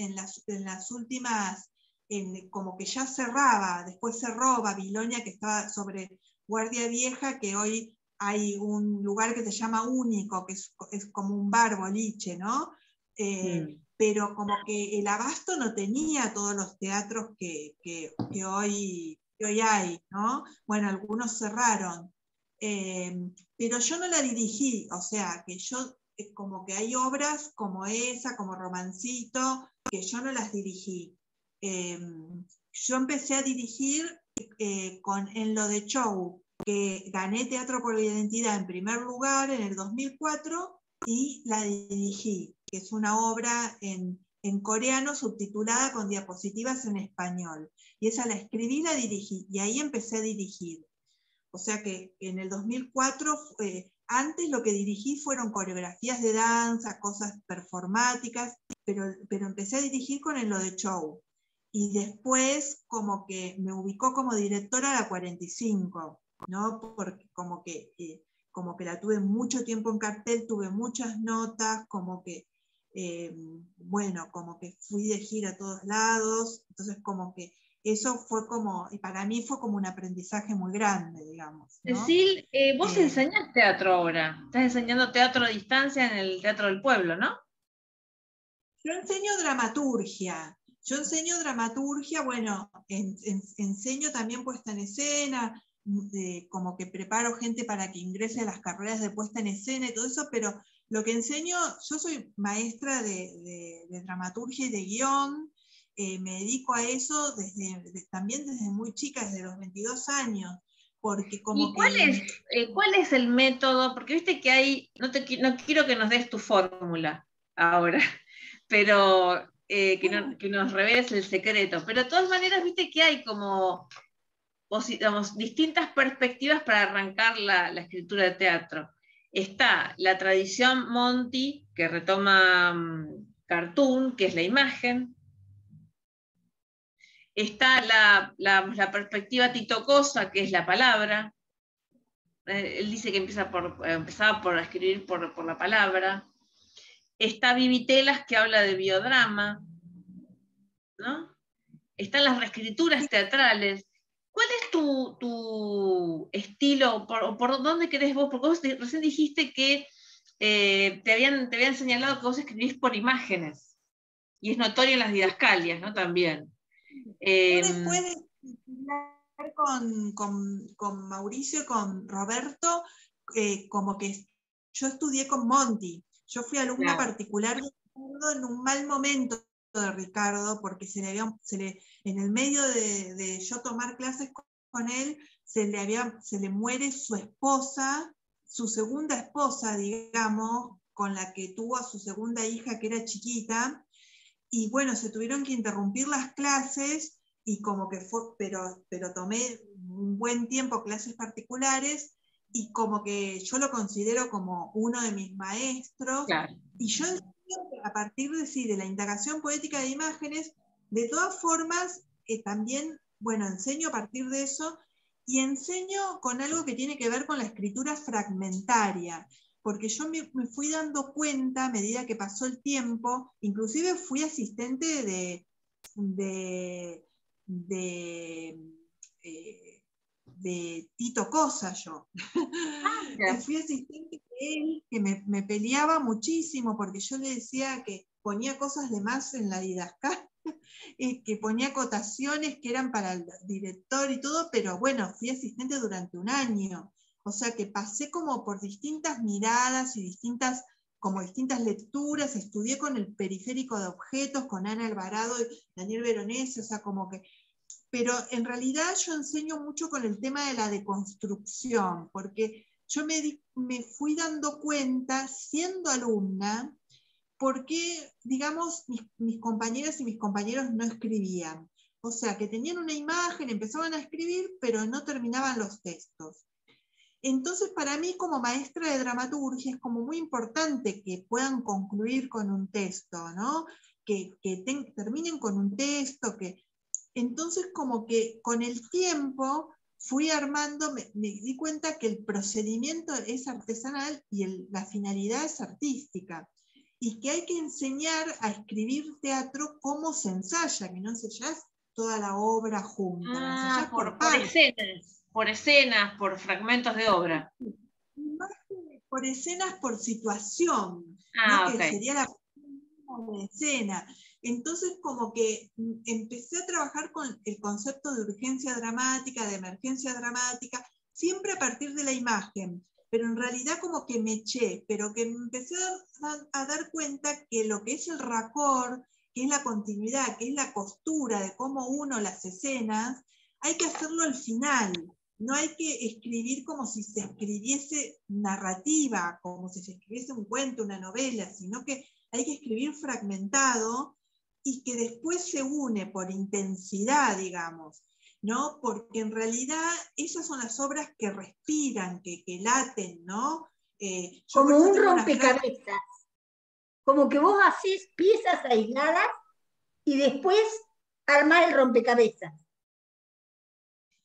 como que ya cerraba, después cerró Babilonia, que estaba sobre Guardia Vieja, que hoy hay un lugar que se llama Único, que es como un bar, boliche, ¿no? Pero como que el Abasto no tenía todos los teatros que hoy hay, ¿no? Bueno, algunos cerraron, pero yo no la dirigí, o sea, que yo, como que hay obras como esa, como Romancito, que yo no las dirigí. Yo empecé a dirigir en Lo de Show, que gané Teatro por la Identidad en primer lugar en el 2004 y la dirigí, que es una obra en coreano subtitulada con diapositivas en español. Y esa la escribí y la dirigí, y ahí empecé a dirigir. O sea que en el 2004, antes lo que dirigí fueron coreografías de danza, cosas performáticas, pero empecé a dirigir con Lo de Show. Y después como que me ubicó como directora a la 45, ¿no? Porque como que la tuve mucho tiempo en cartel, tuve muchas notas, como que, bueno, como que fui de gira a todos lados, entonces como que eso fue como, y para mí fue como un aprendizaje muy grande, digamos, ¿no? Cecil, vos enseñás teatro ahora, estás enseñando teatro a distancia en el Teatro del Pueblo, ¿no? Yo enseño dramaturgia. Bueno, enseño también puesta en escena, como que preparo gente para que ingrese a las carreras de puesta en escena y todo eso, pero lo que enseño, yo soy maestra de dramaturgia y de guión, me dedico a eso también desde muy chica, desde los 22 años. Porque como ¿Cuál es el método? Porque viste que hay, no quiero que nos des tu fórmula ahora, pero que nos reveles el secreto, pero de todas maneras viste que hay como digamos, distintas perspectivas para arrancar la escritura de teatro. Está la tradición Monti, que retoma cartoon, que es la imagen. Está la perspectiva Tito Cosa, que es la palabra. Él dice que empezaba por escribir por la palabra. Está Vivi Telas, que habla de biodrama, ¿no? Están las reescrituras teatrales. ¿Cuál es tu estilo? ¿Por dónde querés vos? Porque vos recién dijiste que te habían señalado que vos escribís por imágenes. Y es notorio en las didascalias, ¿no? También. Después de hablar con Mauricio y con Roberto, como que yo estudié con Monti. Yo fui alumna particular de Ricardo en un mal momento de Ricardo, porque en el medio de yo tomar clases con él, se le muere su esposa, su segunda esposa, digamos, con la que tuvo a su segunda hija, que era chiquita, y bueno, se tuvieron que interrumpir las clases, y como que fue, pero tomé un buen tiempo clases particulares, y como que yo lo considero como uno de mis maestros, claro. Y yo a partir de la indagación poética de imágenes, de todas formas, también, bueno, enseño a partir de eso, y enseño con algo que tiene que ver con la escritura fragmentaria, porque yo me fui dando cuenta a medida que pasó el tiempo, inclusive fui asistente de Tito Cosa yo. Fui asistente de él, que me peleaba muchísimo porque yo le decía que ponía cosas de más en la didascalia, que ponía acotaciones que eran para el director y todo, pero bueno, fui asistente durante un año. O sea que pasé como por distintas miradas y distintas lecturas, estudié con el periférico de objetos, con Ana Alvarado y Daniel Veronese, o sea, como que... Pero en realidad yo enseño mucho con el tema de la deconstrucción, porque yo me fui dando cuenta, siendo alumna, por qué, digamos, mis compañeras y mis compañeros no escribían. O sea, que tenían una imagen, empezaban a escribir, pero no terminaban los textos. Entonces, para mí, como maestra de dramaturgia, es como muy importante que puedan concluir con un texto, ¿no? Que terminen con un texto, Entonces, como que con el tiempo fui armando, me di cuenta que el procedimiento es artesanal y la finalidad es artística. Y que hay que enseñar a escribir teatro cómo se ensaya, que no ensayás toda la obra junta. Por escenas, por fragmentos de obra. Más que por escenas, por situación, ¿no? Que sería la escena. Entonces, como que empecé a trabajar con el concepto de urgencia dramática, de emergencia dramática, siempre a partir de la imagen, pero en realidad como que me eché, pero que me empecé a dar cuenta que lo que es el raccord, que es la continuidad, que es la costura de cómo uno las escenas, hay que hacerlo al final. No hay que escribir como si se escribiese narrativa, como si se escribiese un cuento, una novela, sino que hay que escribir fragmentado y que después se une por intensidad, digamos, ¿no? Porque en realidad esas son las obras que respiran, que laten, ¿no? Como un rompecabezas, como que vos hacés piezas aisladas y después armás el rompecabezas.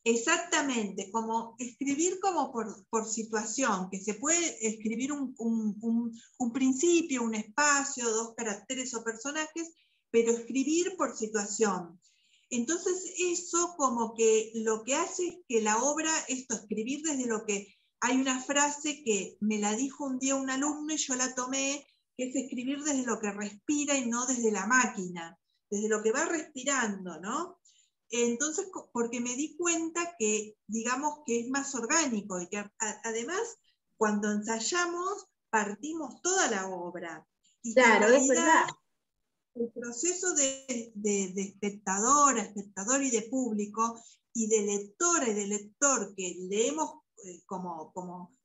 Exactamente, como escribir como por situación, que se puede escribir un principio, un espacio, 2 caracteres o personajes, pero escribir por situación. Entonces eso como que lo que hace es que la obra, escribir desde lo que... Hay una frase que me la dijo un día un alumno y yo la tomé, que es escribir desde lo que respira y no desde la máquina, desde lo que va respirando, ¿no? Entonces, porque me di cuenta que, digamos, que es más orgánico y que además, cuando ensayamos, partimos toda la obra. Y claro, es verdad. El proceso de espectador y de público, y de lectora y de lector, que leemos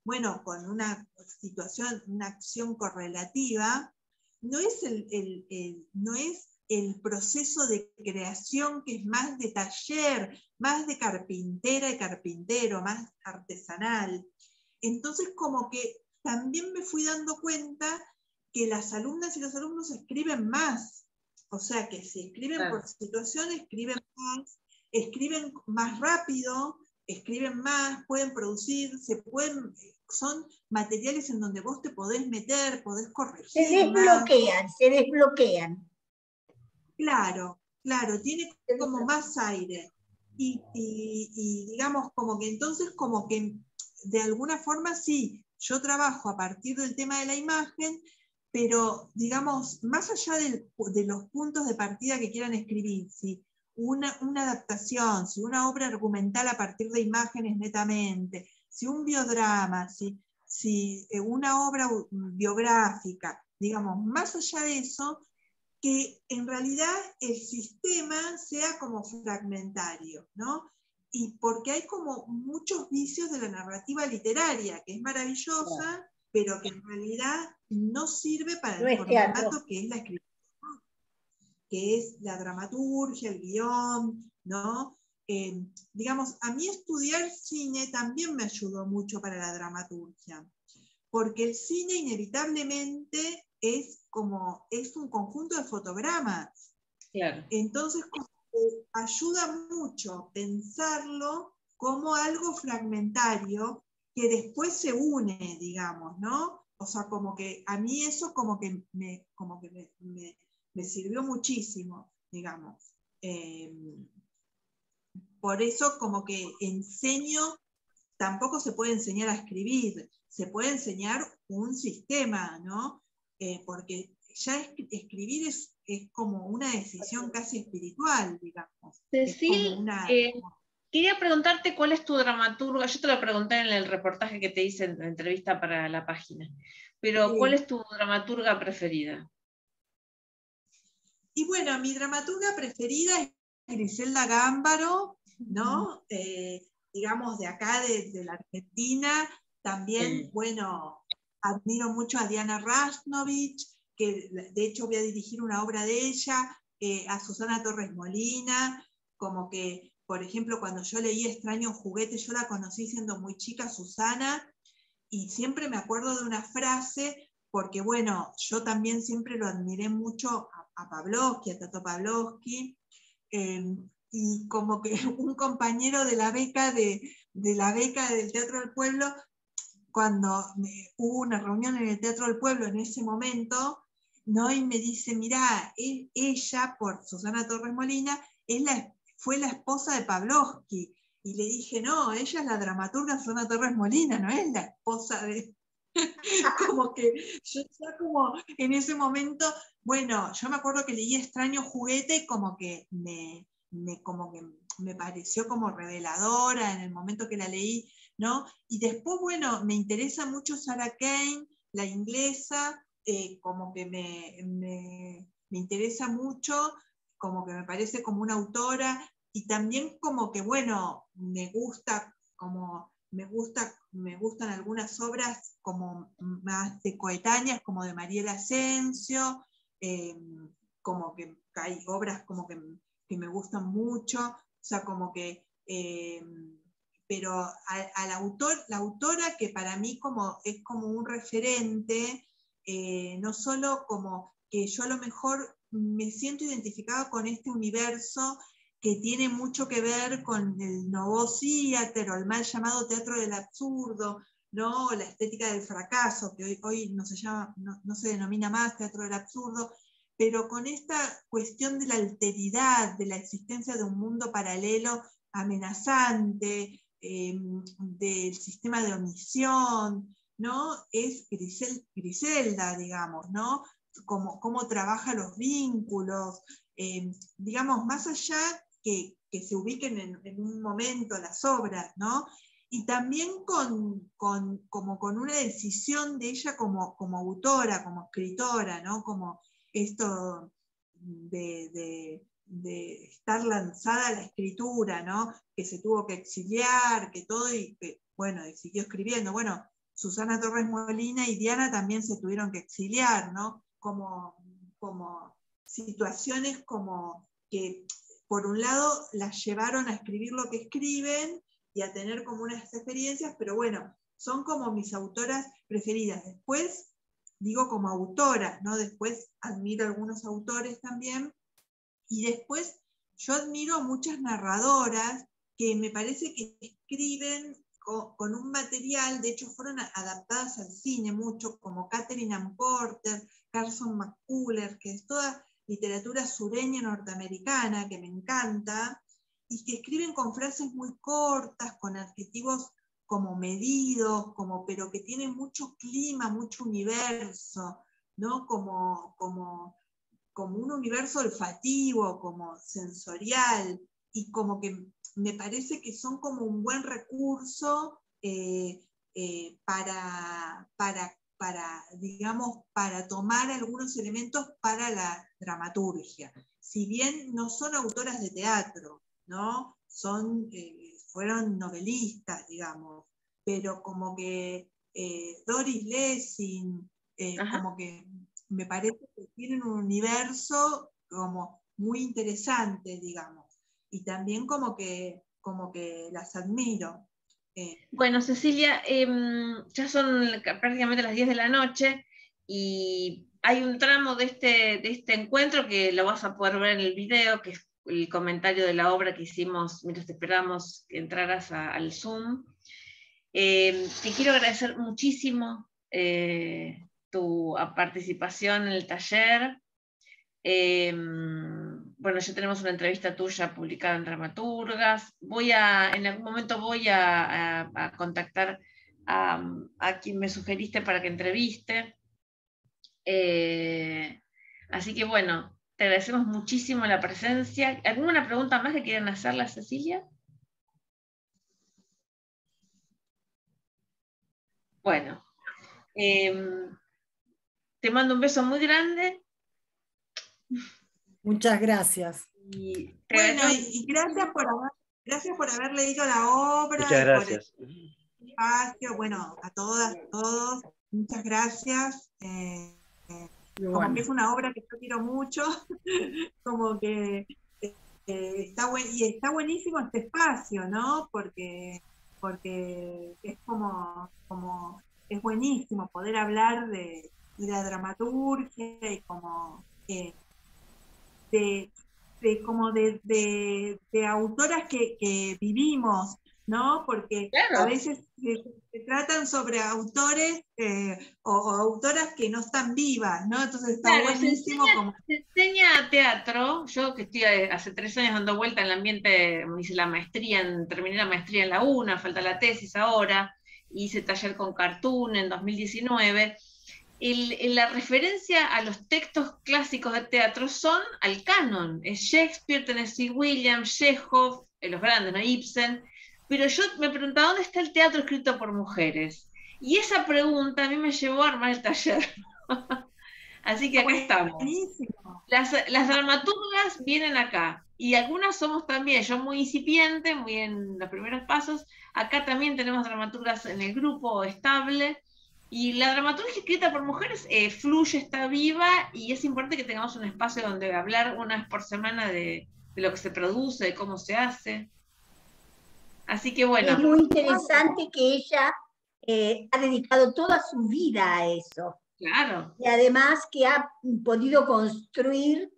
bueno, con una situación, una acción correlativa, no es el proceso de creación que es más de taller, más de carpintera y carpintero, más artesanal. Entonces como que también me fui dando cuenta que las alumnas y los alumnos escriben más. O sea que si escriben por situación, escriben más rápido, escriben más, pueden producir, son materiales en donde vos te podés meter, podés corregir. Se desbloquean. Claro, tiene como más aire. Y digamos, como que entonces, como que de alguna forma sí, yo trabajo a partir del tema de la imagen, pero digamos, más allá de los puntos de partida que quieran escribir, si una adaptación, si una obra argumental a partir de imágenes netamente, si un biodrama, si una obra biográfica, digamos, más allá de eso, que en realidad el sistema sea como fragmentario, ¿no? Y porque hay como muchos vicios de la narrativa literaria, que es maravillosa, pero que en realidad no sirve para el formato que es la escritura, que es la dramaturgia, el guión, ¿no? Digamos, a mí estudiar cine también me ayudó mucho para la dramaturgia, porque el cine inevitablemente es un conjunto de fotogramas. Claro. Entonces ayuda mucho pensarlo como algo fragmentario que después se une, digamos, ¿no? O sea, como que a mí eso como que me sirvió muchísimo, digamos. Por eso como que enseño, tampoco se puede enseñar a escribir, se puede enseñar un sistema, ¿no? Porque ya escribir es como una decisión casi espiritual, digamos. Cecil, quería preguntarte cuál es tu dramaturga. Yo te lo pregunté en el reportaje que te hice en la entrevista para la página, pero Sí. ¿cuál es tu dramaturga preferida? Y bueno, mi dramaturga preferida es Griselda Gámbaro, ¿no? Digamos, de acá, de la Argentina. También, bueno, admiro mucho a Diana Rasnovich, que de hecho voy a dirigir una obra de ella, a Susana Torres Molina, como que, por ejemplo, cuando yo leí Extraño Juguete, yo la conocí siendo muy chica, Susana, y siempre me acuerdo de una frase, porque bueno, yo también siempre lo admiré mucho a Pavlovsky, a Tato Pavlovsky, y como que un compañero de la beca del Teatro del Pueblo, cuando hubo una reunión en el Teatro del Pueblo en ese momento, ¿no? Y me dice, mirá, ella, por Susana Torres Molina, fue la esposa de Pavlovsky. Y le dije, no, ella es la dramaturga Susana Torres Molina, no es la esposa de... como que yo ya como en ese momento, bueno, yo me acuerdo que leí Extraño Juguete y como que me pareció como reveladora en el momento que la leí, ¿no? Y después, bueno, me interesa mucho Sarah Kane, la inglesa, como que me interesa mucho, como que me parece como una autora, y también como que, bueno, me gustan algunas obras como más de coetáneas, como de Mariela Asensio, como que hay obras como que me gustan mucho, o sea, como que, pero la autora que para mí es como un referente, no solo como que yo a lo mejor me siento identificada con este universo que tiene mucho que ver con el Nouveau Theater o el mal llamado teatro del absurdo, ¿no? La estética del fracaso, que hoy no se denomina más teatro del absurdo, pero con esta cuestión de la alteridad, de la existencia de un mundo paralelo amenazante, del sistema de omisión, ¿no? Es Griselda, digamos, ¿no? Cómo trabaja los vínculos, digamos, más allá que se ubiquen en un momento las obras, ¿no? Y también como con una decisión de ella como autora, como escritora, ¿no? Como esto de estar lanzada a la escritura, ¿no? Que se tuvo que exiliar, que todo, y que, bueno, y siguió escribiendo. Bueno, Susana Torres Molina y Diana también se tuvieron que exiliar, ¿no? Como situaciones como que, por un lado, las llevaron a escribir lo que escriben y a tener como unas experiencias, pero bueno, son como mis autoras preferidas. Después, digo como autoras, ¿no? Después admiro algunos autores también, y después yo admiro muchas narradoras que me parece que escriben con un material, de hecho fueron adaptadas al cine mucho, como Katherine Ann Porter, Carson McCullers, que es toda literatura sureña norteamericana, que me encanta, y que escriben con frases muy cortas, con adjetivos como medidos, pero que tienen mucho clima, mucho universo, ¿no? Como un universo olfativo, como sensorial, y como que me parece que son como un buen recurso digamos, para tomar algunos elementos para la dramaturgia. Si bien no son autoras de teatro, ¿no? Fueron novelistas, digamos, pero como que Doris Lessing, como que me parece que tienen un universo como muy interesante, digamos, y también como que las admiro. Bueno, Cecilia, ya son prácticamente las 10 de la noche y hay un tramo de este encuentro que lo vas a poder ver en el video, que es el comentario de la obra que hicimos mientras te esperamos que entraras al Zoom. Te quiero agradecer muchísimo tu participación en el taller. Bueno, ya tenemos una entrevista tuya publicada en Dramaturgas. En algún momento voy a contactar a quien me sugeriste para que entreviste. Así que bueno, te agradecemos muchísimo la presencia. ¿Alguna pregunta más que quieran hacerle, Cecilia? Bueno, te mando un beso muy grande. Muchas gracias. Bueno, y gracias por haber leído la obra. Muchas gracias. Por el espacio. Bueno, a todas, todos, muchas gracias. Como que es una obra que yo quiero mucho, como que está buenísimo este espacio, ¿no? Porque es como es buenísimo poder hablar de la dramaturgia y como de autoras que vivimos, ¿no? Porque claro, a veces se tratan sobre autores o autoras que no están vivas, ¿no? Entonces está buenísimo. Se enseña teatro. Yo que estoy hace 3 años dando vuelta en el ambiente, hice la maestría, terminé la maestría en la UNA, falta la tesis ahora, hice taller con Cartoon en 2019. La referencia a los textos clásicos de teatro son al canon. Es Shakespeare, Tennessee Williams, Chekhov, los grandes, ¿no? Ibsen. Pero yo me preguntaba, ¿dónde está el teatro escrito por mujeres? Y esa pregunta a mí me llevó a armar el taller. Así que acá estamos. Las dramaturgas vienen acá. Y algunas somos también, yo muy incipiente, muy en los primeros pasos. Acá también tenemos dramaturgas en el grupo estable. Y la dramaturgia escrita por mujeres fluye, está viva, y es importante que tengamos un espacio donde hablar una vez por semana de lo que se produce, de cómo se hace. Así que bueno. Es muy interesante que ella ha dedicado toda su vida a eso. Claro. Y además que ha podido construir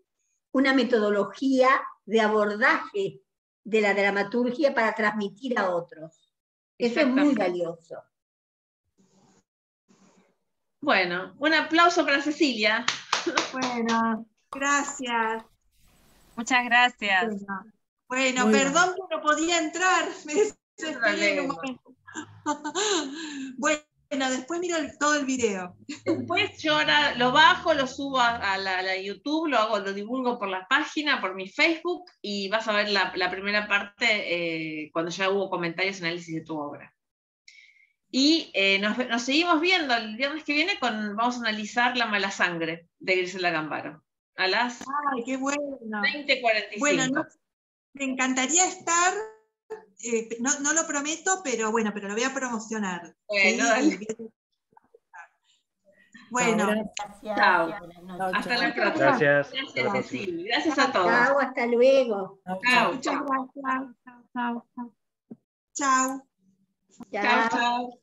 una metodología de abordaje de la dramaturgia para transmitir a otros. Eso es muy valioso. Bueno, un aplauso para Cecilia. Bueno, gracias. Muchas gracias. Bueno, perdón que no podía entrar. Me desesperé en un momento. Bueno, después miro todo el video. Después yo ahora lo bajo, lo subo a la YouTube, lo divulgo por la página, por mi Facebook, y vas a ver la primera parte cuando ya hubo comentarios y análisis de tu obra. Y nos seguimos viendo el viernes que viene, vamos a analizar La mala sangre de Griselda Gambaro. A las ¡ay, qué bueno! 20:45. Bueno, me encantaría estar, no lo prometo, pero bueno, pero lo voy a promocionar. Bueno, ¿sí? Bueno, Gracias. Chao. Buenas noches. Hasta la próxima. Gracias. Hasta la Gracias, próxima. Cecilia. Gracias a todos. Chao, hasta luego. Chau, Chao, Muchas chao. gracias. Chao, chao, chao. chao. Chao, chao.